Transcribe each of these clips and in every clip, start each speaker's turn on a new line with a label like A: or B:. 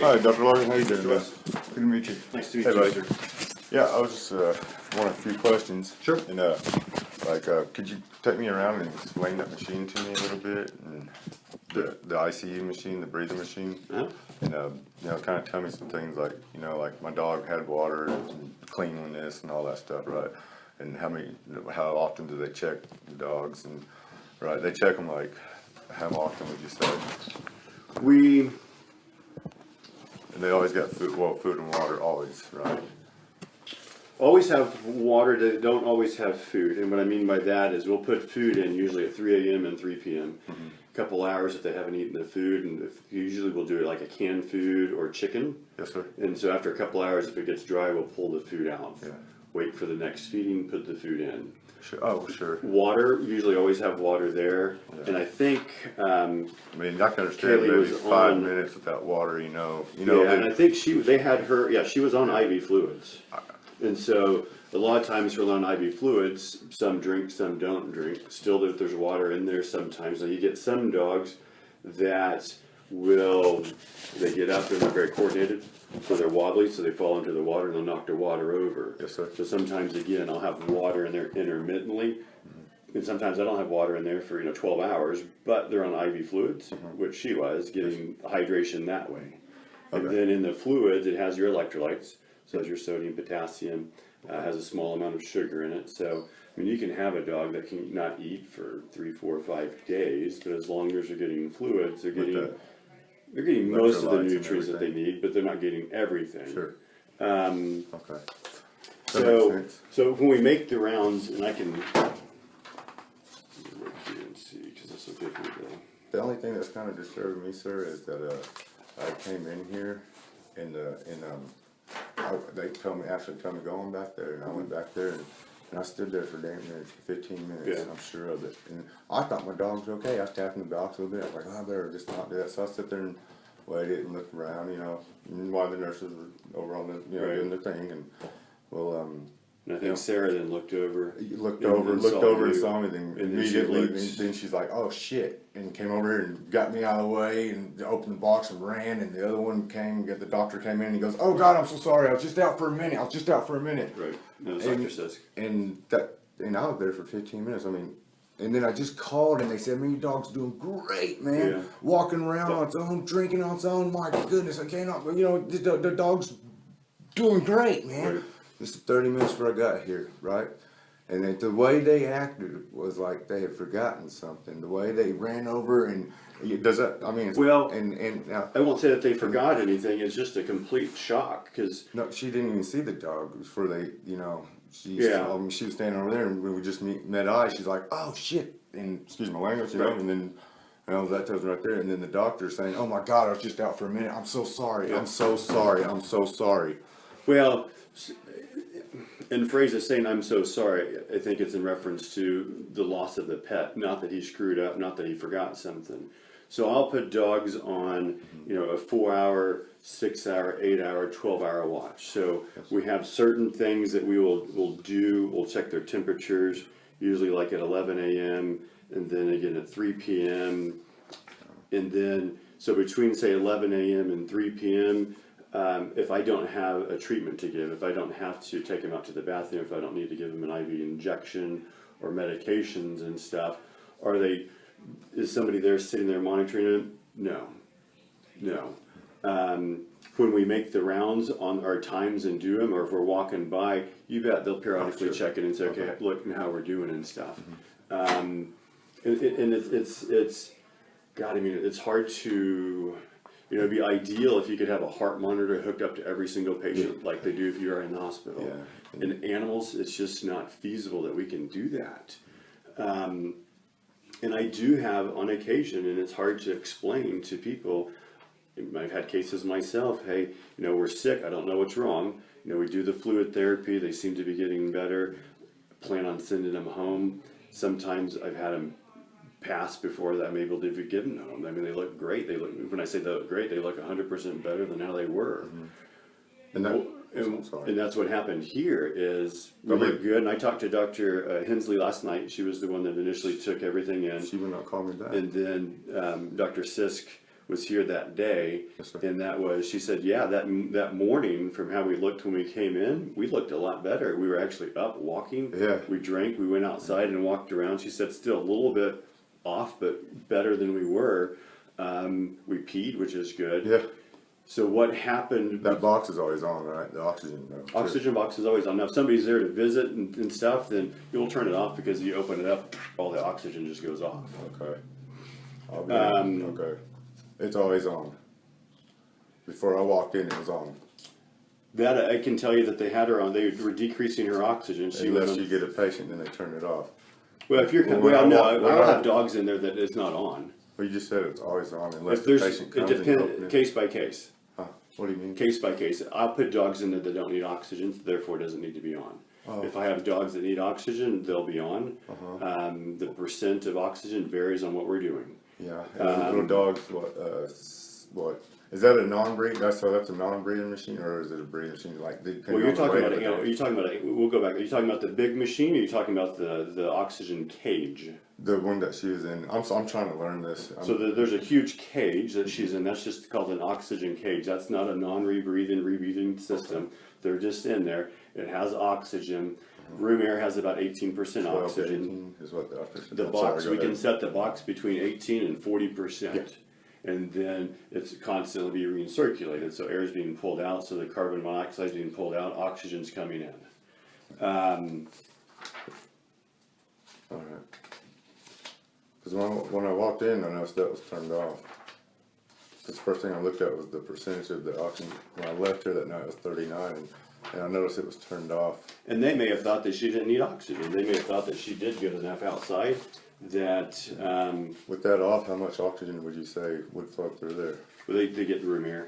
A: Hi, Dr. Logan. How you doing, man? Good to meet you.
B: Nice to meet
A: Hey,
B: you,
A: buddy.
B: sir.
A: Yeah, I was just wanting a few questions.
B: Sure.
A: And could you take me around and explain that machine to me a little bit, and the ICU machine, the breathing machine,
B: Uh-huh.
A: and kind of tell me some things like like my dog had water and cleanliness and all that stuff, right? And how often do they check the dogs? And right, they check them like how often would you say? And they always got food and water, always, right?
B: Always have water, they don't always have food. And what I mean by that is we'll put food in usually at 3 a.m. and 3 p.m. A couple hours if they haven't eaten the food. And usually we'll do it like a canned food or chicken.
A: Yes, sir.
B: And so after a couple hours, if it gets dry, we'll pull the food out.
A: Yeah.
B: Wait for the next feeding, put the food in.
A: Sure. Oh, sure.
B: Water, usually always have water there.
A: Yeah.
B: And I think,
A: I mean, I can understand
B: Kaylee
A: maybe
B: was
A: 5 minutes without water,
B: yeah, and I think they had her, she was on IV fluids. And so a lot of times we're on IV fluids, some drink, some don't drink. Still, there's water in there sometimes. So you get some dogs that they get up and they're very coordinated, so they're wobbly, so they fall into the water and they'll knock their water over.
A: Yes, sir.
B: So sometimes, again, I'll have water in there intermittently. And sometimes I don't have water in there for 12 hours, but they're on IV fluids, which she was, getting hydration that way. And
A: Okay.
B: then in the fluids, it has your electrolytes, so it has your sodium, potassium, has a small amount of sugar in it. So, I mean, you can have a dog that can not eat for 3, 4, 5 days, but as long as they're getting fluids, they're getting most of the
A: electrolytes and
B: nutrients that they
A: everything.
B: need, but they're not getting everything.
A: Sure. Okay. That
B: So,
A: makes sense.
B: so when we make the rounds, and I can look here and see, because this will give me
A: The only thing that's kind of disturbing me, sir, is that I came in here and they told me go on back there, and I went back there and I stood there for damn near 15 minutes.
B: Yeah.
A: I'm sure of it. And I thought my dog was okay. I was tapping the box a little bit. I was like, I better just not do that. So I sit there and waited and looked around, and while the nurses were over on the,
B: Right.
A: doing their thing. And
B: and I think Sarah then looked over.
A: looked
B: And
A: over
B: saw
A: and
B: you.
A: saw me, then
B: And then
A: immediately,
B: she looked.
A: then she's like, "Oh shit!" and came over here and got me out of the way and opened the box and ran. And the other one came. The doctor came in and he goes, "Oh God, I'm so sorry. I was just out for a minute.
B: Right. That was
A: And-
B: Dr. Sisk.
A: And I was there for 15 minutes. I mean, and then I just called and they said, "Man, your dog's doing great, man.
B: Yeah.
A: Walking around on its own, drinking on its own. My goodness, I cannot. The dog's doing great, man."
B: Right.
A: This is 30 minutes before I got here, right? And the way they acted was like they had forgotten something. The way they ran over and does that? I mean,
B: Well,
A: and now
B: I won't say that they forgot anything. It's just a complete shock because
A: no, she didn't even see the dog before they,
B: Yeah.
A: she was standing over there and we just met eyes. She's like, "Oh shit," and excuse my language,
B: Right.
A: and then. That tells me right there, and then the doctor saying, "Oh my God, I was just out for a minute. I'm so sorry.
B: Yeah.
A: I'm so sorry. I'm so sorry."
B: well, in the phrase of saying "I'm so sorry," I think it's in reference to the loss of the pet, not that he screwed up, not that he forgot something. So I'll put dogs on, a 4-hour, 6-hour, 8-hour, 12-hour watch. So we have certain things that we'll do. We'll check their temperatures, usually like at 11 a.m. and then again at 3 p.m. And then, so between say 11 a.m. and 3 p.m., if I don't have a treatment to give, if I don't have to take them out to the bathroom, if I don't need to give them an IV injection or medications and stuff, is somebody there sitting there monitoring them? No. When we make the rounds on our times and do them, or if we're walking by, you bet they'll periodically check it and say, okay, look at how we're doing and stuff. And it's God, I mean, it's hard to, it'd be ideal if you could have a heart monitor hooked up to every single patient like they do if you are in the hospital.
A: Yeah.
B: In animals, it's just not feasible that we can do that. And I do have on occasion, and it's hard to explain to people, I've had cases myself, hey, we're sick, I don't know what's wrong. We do the fluid therapy, they seem to be getting better, plan on sending them home. Sometimes I've had them pass before that I'm able to give them home. I mean, they look great. When I say they look great, they look 100% better than how they were.
A: And
B: And that's what happened here is we look good. And I talked to Dr. Hensley last night. She was the one that initially took everything in.
A: She would not call me back.
B: And then Dr. Sisk was here that day,
A: Yes, sir.
B: and that was, she said, yeah, that morning from how we looked when we came in, we looked a lot better. We were actually up walking.
A: Yeah.
B: We drank. We went outside and walked around. She said still a little bit off, but better than we were. We peed, which is good.
A: Yeah.
B: So what happened?
A: That box is always on, right? The oxygen. Too.
B: Oxygen box is always on. Now, if somebody's there to visit and stuff, then you'll turn it off because you open it up, all the oxygen just goes off.
A: Okay. Okay. It's always on. Before I walked in, it was on.
B: That I can tell you that they had her on. They were decreasing her oxygen.
A: Unless you get a patient, then they turn it off.
B: Well, if you're I'll have dogs in there that it's not on.
A: Well, you just said it's always on unless
B: If
A: the
B: there's,
A: patient
B: it
A: comes and you open
B: depends,
A: it.
B: case by case.
A: Huh. What do you mean?
B: Case by case. I'll put dogs in there that don't need oxygen, therefore it doesn't need to be on.
A: Oh.
B: If I have dogs that need oxygen, they'll be on. The percent of oxygen varies on what we're doing.
A: Yeah. Little dogs. What? Is that a non-breed? That's a non-breeding machine, or is it a breeding machine? Like
B: Well, you're talking about we'll go back. Are you talking about the big machine, or are you talking about the oxygen cage?
A: The one that she was in. I'm trying to learn this.
B: So there's a huge cage that she's in. That's just called an oxygen cage. That's not a rebreathing system. They're just in there. It has oxygen. Room air has about 18%
A: 12 to
B: oxygen.
A: 18 is what the doctor said.
B: The
A: I'm
B: box,
A: sorry,
B: we
A: go
B: can
A: ahead.
B: set the box between 18 and 40%.
A: Yeah.
B: And then it's constantly being recirculated. So air is being pulled out, so the carbon monoxide is being pulled out, oxygen's coming in.
A: All right. Because when I walked in, I noticed that was turned off. Because the first thing I looked at was the percentage of the oxygen. When I left here that night, it was 39, and I noticed it was turned off.
B: And they may have thought that she didn't need oxygen. They may have thought that she did get enough outside that
A: With that off, how much oxygen would you say would flow through there?
B: they get the room air.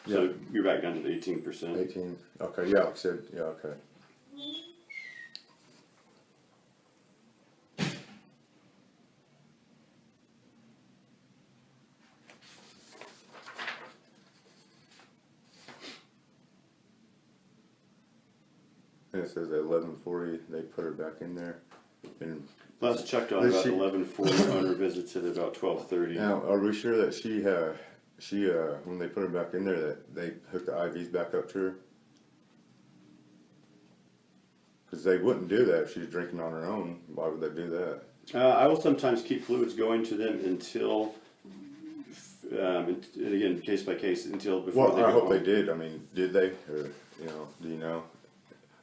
B: So
A: Yeah.
B: you're back down to the 18%.
A: 18. Okay, yeah, like I said, yeah, okay. And it says at 11:40 they put her back in there. And
B: Last checked on
A: Does
B: about
A: she-
B: 11:40 on her visits at about 12:30.
A: now, are we sure that she when they put her back in there that they hooked the IVs back up to her? Because they wouldn't do that if she's drinking on her own. Why would they do that?
B: I will sometimes keep fluids going to them until, and again, case by case, until before
A: Well,
B: they
A: I
B: go
A: hope
B: home.
A: they did. I mean, did they? Or, do you know?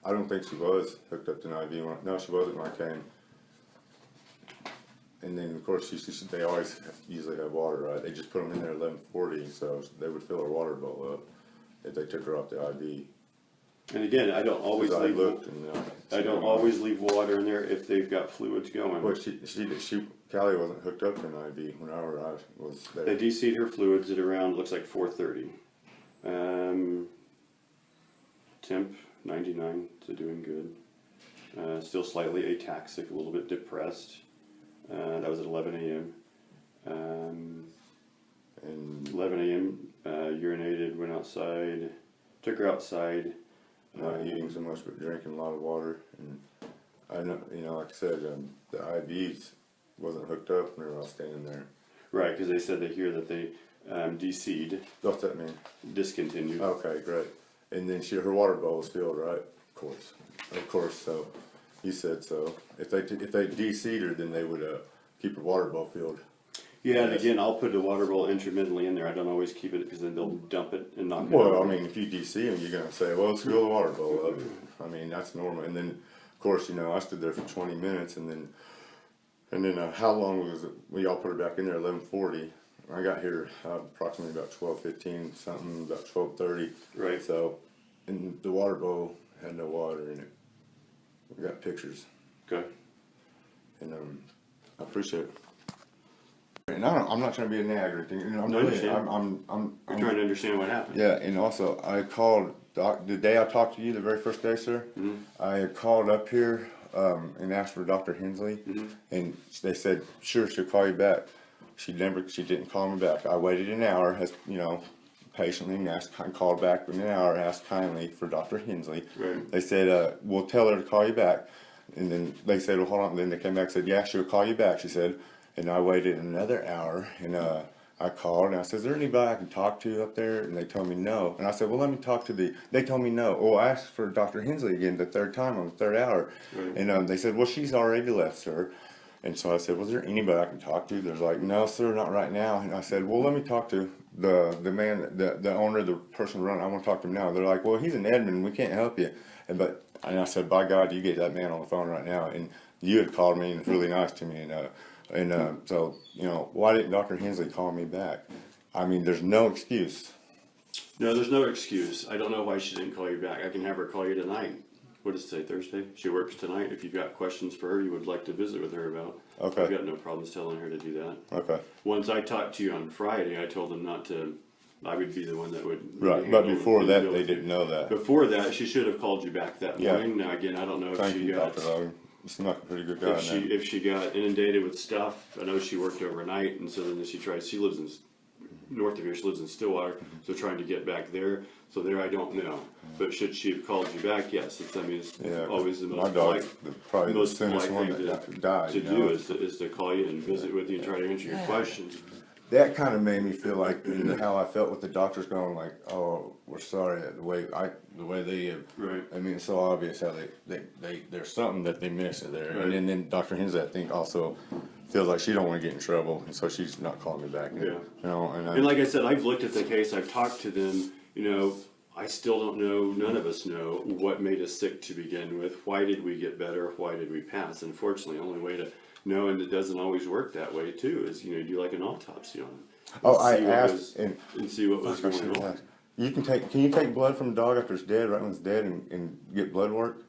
A: I don't think she was hooked up to an IV. No, she wasn't when I came. And then, of course, they always usually have water, right? They just put them in there at 11:40, so they would fill her water bowl up if they took her off the IV.
B: And again, I don't always
A: 'Cause I
B: leave.
A: looked and,
B: I don't always leave water in there if they've got fluids going.
A: Well, Callie wasn't hooked up to an IV whenever I was there.
B: They de-seed her fluids at around, looks like 4:30. Temp 99, so doing good. Still slightly ataxic, a little bit depressed. That was at 11 a.m.
A: And
B: 11 a.m. Urinated, went outside, took her outside.
A: not eating so much, but drinking a lot of water. And I know, like I said, the IVs wasn't hooked up whenever I was standing there.
B: Right, because they said they hear that they de-seed,
A: What's that mean?
B: discontinued.
A: Okay, great. And then her water bowl was filled, right? Of course. So he said so. If they de-seed her, then they would keep her water bowl filled.
B: Yeah, and again, I'll put the water bowl intermittently in there. I don't always keep it because then they'll dump it and knock it
A: Well,
B: over.
A: I mean, if you de-seed them, you're gonna say, well, let's fill the water bowl up. I mean, that's normal. And then, of course, I stood there for 20 minutes, and then how long was it? We all put her back in there at 11:40. I got here approximately about 12:15, something about 12:30.
B: Right.
A: So, and the water bowl had no water in it. We got pictures,
B: Okay.
A: and I appreciate it. And I'm not trying to be a nag or anything. I'm
B: No, I
A: really,
B: understand.
A: I'm
B: You're trying to understand what happened.
A: Yeah, and also I called the day I talked to you, the very first day, sir.
B: Mm-hmm.
A: I had called up here and asked for Dr. Hensley,
B: Mm-hmm.
A: and they said sure she'll call you back. She didn't call me back. I waited an hour, patiently, and called back in an hour, asked kindly for Dr. Hensley.
B: Right.
A: They said we'll tell her to call you back, and then they said, well, hold on. Then they came back and said, yeah, she'll call you back. She said, and I waited another hour, and I called and I said, is there anybody I can talk to up there? And they told me no. And I said, well, let me talk to they told me no. Well, I asked for Dr. Hensley again the third time on the third hour.
B: Right.
A: And they said, well, she's already left, sir. And so I said, was there anybody I can talk to? There's like, no, sir, not right now. And I said, well, let me talk to the man, the owner, the person running. I want to talk to him now. They're like, well, he's in Edmond. We can't help you. And I said, by God, you get that man on the phone right now. And you had called me and it's really nice to me. So, why didn't Dr. Hensley call me back? I mean, there's no excuse.
B: No, there's no excuse. I don't know why she didn't call you back. I can have her call you tonight. What does it say, Thursday? She works tonight. If you've got questions for her you would like to visit with her about,
A: Okay.
B: I've got no problems telling her to do that.
A: Okay.
B: Once I talked to you on Friday, I told them not to, I would be the one that would.
A: Right, but
B: handle
A: before
B: the
A: that,
B: deal
A: they
B: with you.
A: didn't know that.
B: Before that, she should have called you back that
A: Yeah.
B: morning. Now, again, I don't know if
A: Thank
B: she
A: you,
B: got,
A: Dr. Logan. You seem like a pretty good guy.
B: if she got inundated with stuff. I know she worked overnight, and so then she lives in north of here, she lives in Stillwater, so trying to get back there. So there, I don't know. But should she have called you back? Yes, it's
A: Yeah,
B: always the
A: my
B: most
A: dog's
B: polite,
A: probably the
B: most
A: soonest
B: polite
A: one
B: thing
A: that died.
B: to do is to call you and visit with you and try to answer your questions.
A: That kind of made me feel like how I felt with the doctors going like, "Oh, we're sorry." The way they have,
B: Right.
A: I mean, it's so obvious how they there's something that they miss there.
B: Right.
A: And then Dr. Hensley, I think, also feels like she don't want to get in trouble, and so she's not calling me back.
B: Yeah.
A: And
B: And like I said, I've looked at the case, I've talked to them, I still don't know, none of us know what made us sick to begin with. Why did we get better? Why did we pass? Unfortunately, the only way to know, and it doesn't always work that way too, is, you do like an autopsy on them.
A: oh, I
B: See what
A: asked
B: was-
A: and.
B: And see what was
A: Fuck, I
B: going
A: should've
B: on.
A: asked. Can you take blood from a dog after it's dead, right when it's dead, and get blood work?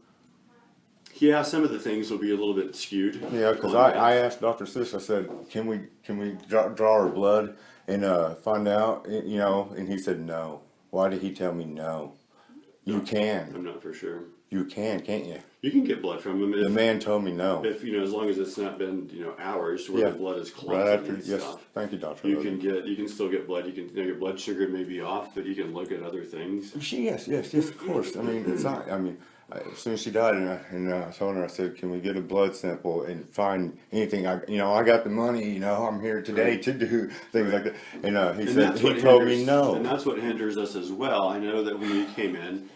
B: Yeah, some of the things will be a little bit skewed.
A: Yeah, because
B: on
A: I
B: that.
A: asked Dr. Sis, I said, can we draw her blood and find out, and he said no. Why did he tell me no? You can.
B: I'm not for sure.
A: You can't you?
B: You can get blood from them
A: The
B: if,
A: man told me no.
B: as long as it's not been, hours where
A: Yeah.
B: the blood is
A: Right
B: clotted
A: after,
B: and
A: yes,
B: stuff.
A: thank you, Doctor.
B: You can still get blood. You can, your blood sugar may be off, but you can look at other things.
A: Yes, of course. I mean, it's not. I mean, as soon as she died, and I told her, I said, "Can we get a blood sample and find anything? I got the money. I'm here today to do things like that." And he said, he told me no.
B: And that's what hinders us as well. I know that when you came in,